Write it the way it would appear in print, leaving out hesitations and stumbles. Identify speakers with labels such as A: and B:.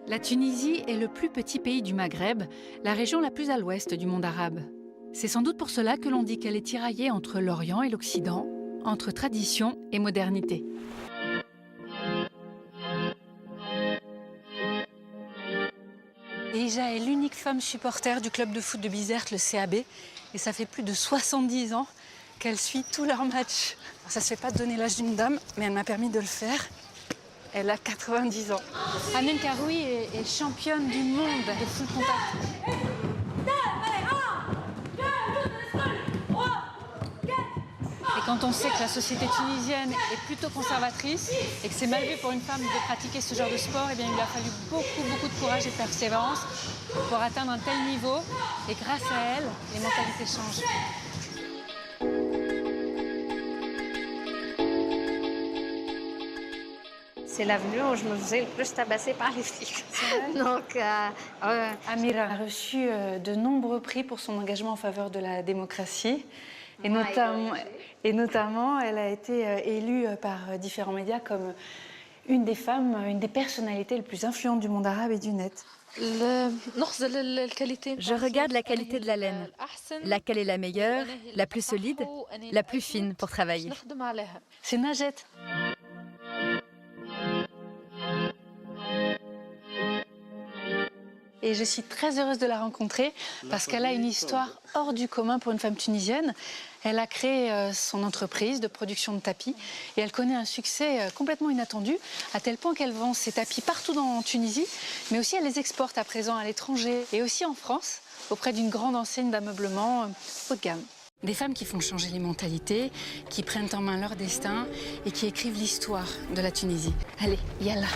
A: La Tunisie est le plus petit pays du Maghreb, la région la plus à l'ouest du monde arabe. C'est sans doute pour cela que l'on dit qu'elle est tiraillée entre l'Orient et l'Occident, entre tradition et modernité. Ija est l'unique femme supporter du club de foot de Bizerte, le CAB, et ça fait plus de 70 ans qu'elle suit tous leurs matchs. Ça ne se fait pas donner l'âge d'une dame, mais elle m'a permis de le faire. Elle a 90 ans. Anen Karoui est championne du monde de full contact. Et quand on sait que la société tunisienne est plutôt conservatrice et que c'est mal vu pour une femme de pratiquer ce genre de sport, eh bien, il lui a fallu beaucoup de courage et de persévérance pour atteindre un tel niveau. Et grâce à elle, les mentalités changent.
B: C'est l'avenue où je me faisais le plus tabasser par les flics. Donc,
A: Amira a reçu de nombreux prix pour son engagement en faveur de la démocratie. Et notamment, elle a été élue par différents médias comme une des femmes, une des personnalités les plus influentes du monde arabe et du net.
C: Je regarde la qualité de la laine. Laquelle est la meilleure, la plus solide, la plus fine pour travailler.
A: C'est Najet. Et je suis très heureuse de la rencontrer parce qu'elle a une histoire hors du commun pour une femme tunisienne. Elle a créé son entreprise de production de tapis et elle connaît un succès complètement inattendu, à tel point qu'elle vend ses tapis partout en Tunisie, mais aussi elle les exporte à présent à l'étranger et aussi en France, auprès d'une grande enseigne d'ameublement haut de gamme. Des femmes qui font changer les mentalités, qui prennent en main leur destin et qui écrivent l'histoire de la Tunisie. Allez, yallah.